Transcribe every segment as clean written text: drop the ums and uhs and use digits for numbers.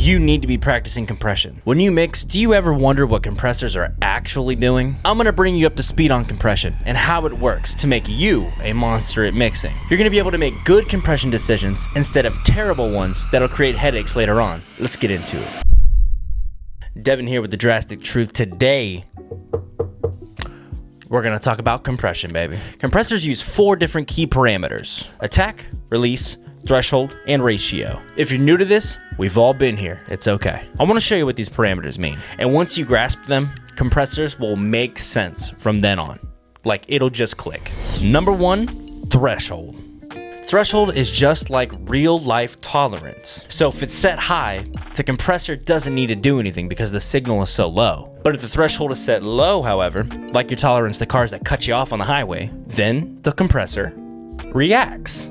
you need to be practicing compression. When you mix, do you ever wonder what compressors are actually doing? I'm gonna bring you up to speed on compression and how it works to make you a monster at mixing. You're gonna be able to make good compression decisions instead of terrible ones that'll create headaches later on. Let's get into it. Deven here with the Drastic Truth. Today, we're gonna talk about compression, baby. Compressors use 4 different key parameters: attack, release, threshold, and ratio. If you're new to this, we've all been here. It's okay. I wanna show you what these parameters mean. And once you grasp them, compressors will make sense from then on. Like, it'll just click. Number 1, threshold. Threshold is just like real life tolerance. So if it's set high, the compressor doesn't need to do anything because the signal is so low. But if the threshold is set low, however, like your tolerance to cars that cut you off on the highway, then the compressor reacts.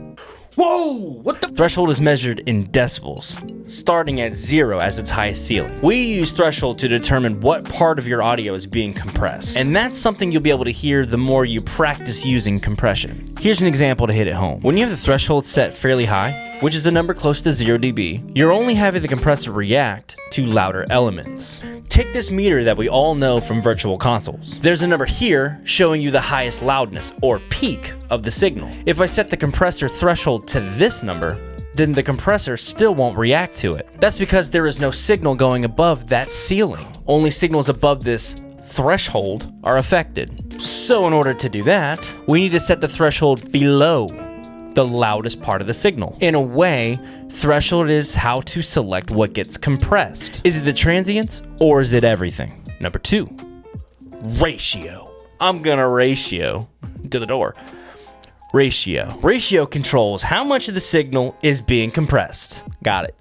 Whoa, what the? Threshold is measured in decibels, starting at 0 as its highest ceiling. We use threshold to determine what part of your audio is being compressed. And that's something you'll be able to hear the more you practice using compression. Here's an example to hit it home. When you have the threshold set fairly high, which is a number close to 0 dB, you're only having the compressor react to louder elements. Take this meter that we all know from virtual consoles. There's a number here showing you the highest loudness, or peak, of the signal. If I set the compressor threshold to this number, then the compressor still won't react to it. That's because there is no signal going above that ceiling. Only signals above this threshold are affected. So in order to do that, we need to set the threshold below the loudest part of the signal. In a way, threshold is how to select what gets compressed. Is it the transients or is it everything? Number 2, ratio. I'm gonna ratio to the door. Ratio. Ratio controls how much of the signal is being compressed. Got it.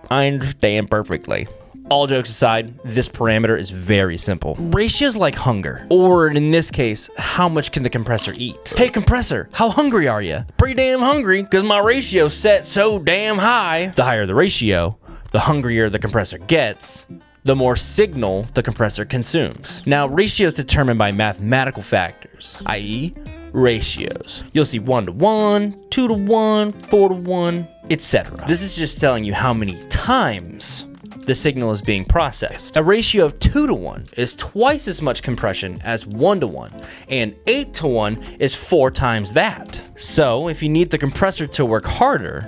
I understand perfectly. All jokes aside, this parameter is very simple. Ratio is like hunger, or in this case, how much can the compressor eat? Hey compressor, how hungry are you? Pretty damn hungry, because my ratio's set so damn high. The higher the ratio, the hungrier the compressor gets, the more signal the compressor consumes. Now, ratio is determined by mathematical factors, i.e., ratios. You'll see 1:1, 2:1, 4:1, etc. This is just telling you how many times the signal is being processed. A ratio of 2:1 is twice as much compression as 1:1, and 8:1 is 4 times that. So if you need the compressor to work harder,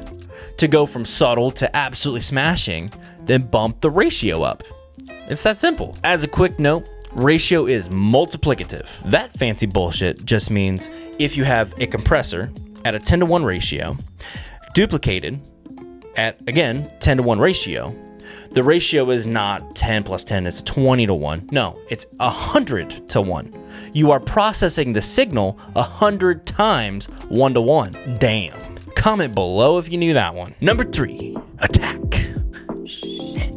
to go from subtle to absolutely smashing, then bump the ratio up. It's that simple. As a quick note, ratio is multiplicative. That fancy bullshit just means if you have a compressor at a 10:1 ratio, duplicated at, again, 10:1 ratio, the ratio is not 10 plus 10, it's 20:1. No, it's 100:1. You are processing the signal 100 times 1:1. Damn. Comment below if you knew that one. Number 3, attack.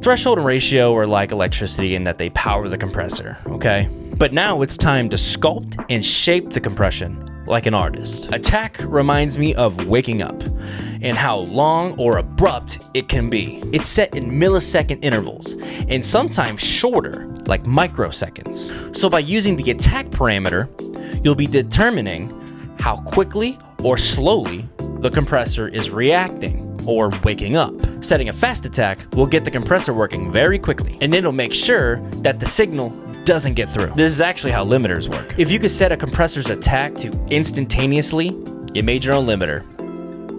Threshold and ratio are like electricity in that they power the compressor, okay? But now it's time to sculpt and shape the compression like an artist. Attack reminds me of waking up and how long or abrupt it can be. It's set in millisecond intervals and sometimes shorter, like microseconds. So by using the attack parameter, you'll be determining how quickly or slowly the compressor is reacting or waking up. Setting a fast attack will get the compressor working very quickly, and it'll make sure that the signal doesn't get through. This is actually how limiters work. If you could set a compressor's attack to instantaneously, you made your own limiter.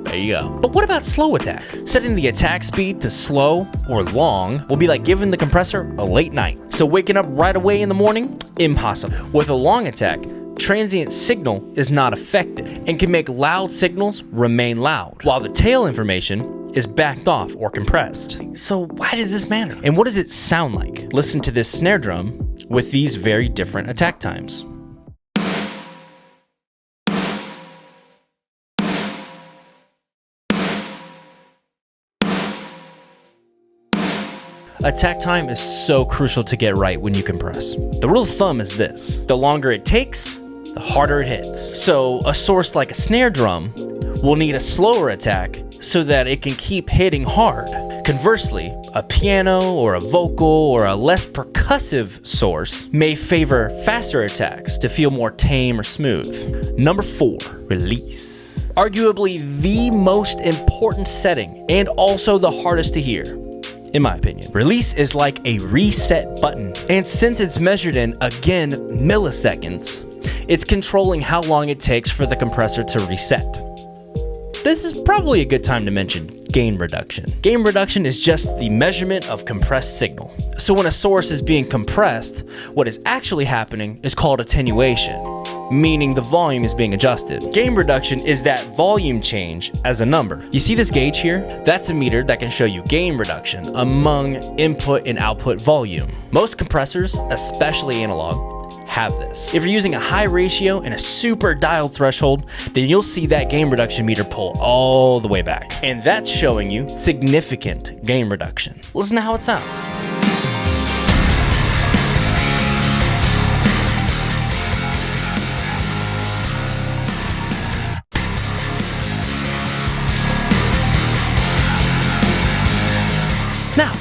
There you go. But what about slow attack? Setting the attack speed to slow or long will be like giving the compressor a late night. So waking up right away in the morning? Impossible. With a long attack, transient signal is not affected and can make loud signals remain loud, while the tail information is backed off or compressed. So why does this matter? And what does it sound like? Listen to this snare drum with these very different attack times. Attack time is so crucial to get right when you compress. The rule of thumb is this: the longer it takes, the harder it hits. So a source like a snare drum will need a slower attack so that it can keep hitting hard. Conversely, a piano or a vocal or a less percussive source may favor faster attacks to feel more tame or smooth. Number 4, release. Arguably the most important setting and also the hardest to hear in my opinion. Release is like a reset button. And since it's measured in, again, milliseconds, it's controlling how long it takes for the compressor to reset. This is probably a good time to mention gain reduction. Gain reduction is just the measurement of compressed signal. So when a source is being compressed, what is actually happening is called attenuation, meaning the volume is being adjusted. Gain reduction is that volume change as a number. You see this gauge here? That's a meter that can show you gain reduction among input and output volume. Most compressors, especially analog, have this. If you're using a high ratio and a super dialed threshold, then you'll see that gain reduction meter pull all the way back. And that's showing you significant gain reduction. Listen to how it sounds. Now,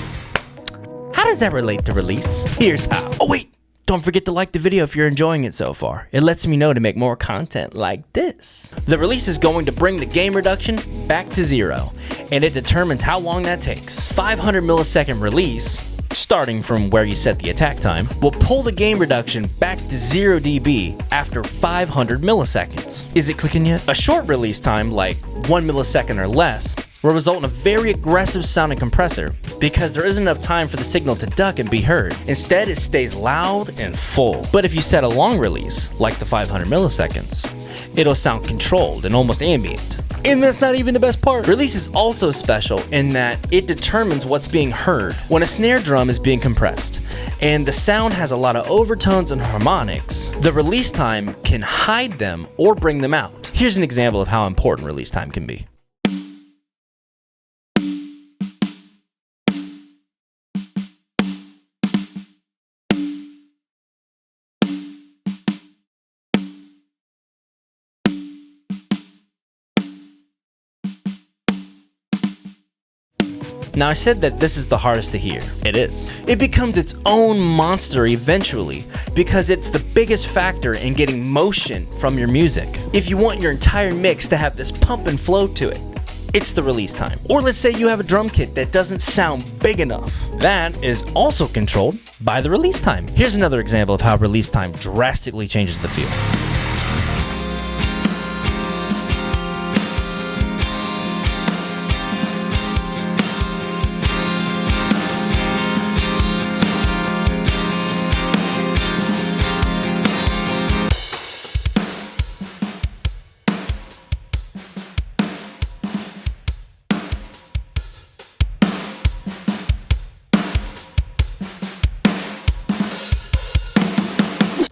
how does that relate to release? Here's how. Oh wait, don't forget to like the video if you're enjoying it so far. It lets me know to make more content like this. The release is going to bring the gain reduction back to 0, and it determines how long that takes. 500 millisecond release, starting from where you set the attack time, will pull the gain reduction back to 0 dB after 500 milliseconds. Is it clicking yet? A short release time, like 1 millisecond or less, will result in a very aggressive sounding compressor because there isn't enough time for the signal to duck and be heard. Instead, it stays loud and full. But if you set a long release, like the 500 milliseconds, it'll sound controlled and almost ambient. And that's not even the best part. Release is also special in that it determines what's being heard. When a snare drum is being compressed and the sound has a lot of overtones and harmonics, the release time can hide them or bring them out. Here's an example of how important release time can be. Now I said that this is the hardest to hear. It is. It becomes its own monster eventually because it's the biggest factor in getting motion from your music. If you want your entire mix to have this pump and flow to it, it's the release time. Or let's say you have a drum kit that doesn't sound big enough. That is also controlled by the release time. Here's another example of how release time drastically changes the feel.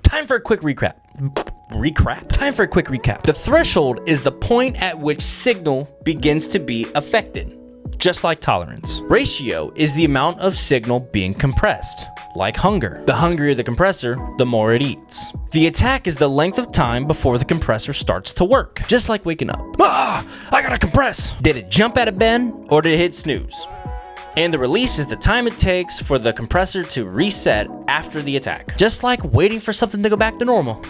Time for a quick recap. Time for a quick recap. The threshold is the point at which signal begins to be affected, just like tolerance. Ratio is the amount of signal being compressed, like hunger. The hungrier the compressor, the more it eats. The attack is the length of time before the compressor starts to work, just like waking up. I gotta compress. Did it jump out of bed or did it hit snooze? And the release is the time it takes for the compressor to reset after the attack. Just like waiting for something to go back to normal.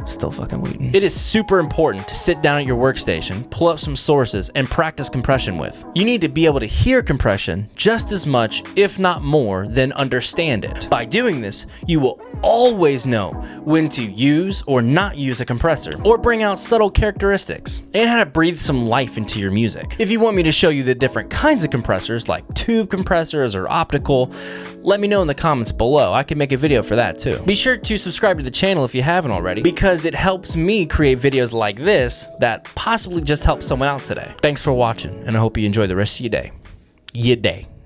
Still fucking waiting. It is super important to sit down at your workstation, pull up some sources, and practice compression with. You need to be able to hear compression just as much, if not more, than understand it. By doing this, you will always know when to use or not use a compressor, or bring out subtle characteristics, and how to breathe some life into your music. If you want me to show you the different kinds of compressors, like tube compressors or optical, let me know in the comments below. I can make a video for that too. Be sure to subscribe to the channel if you haven't already, because it helps me create videos like this that possibly just help someone out today. Thanks for watching, and I hope you enjoy the rest of your day.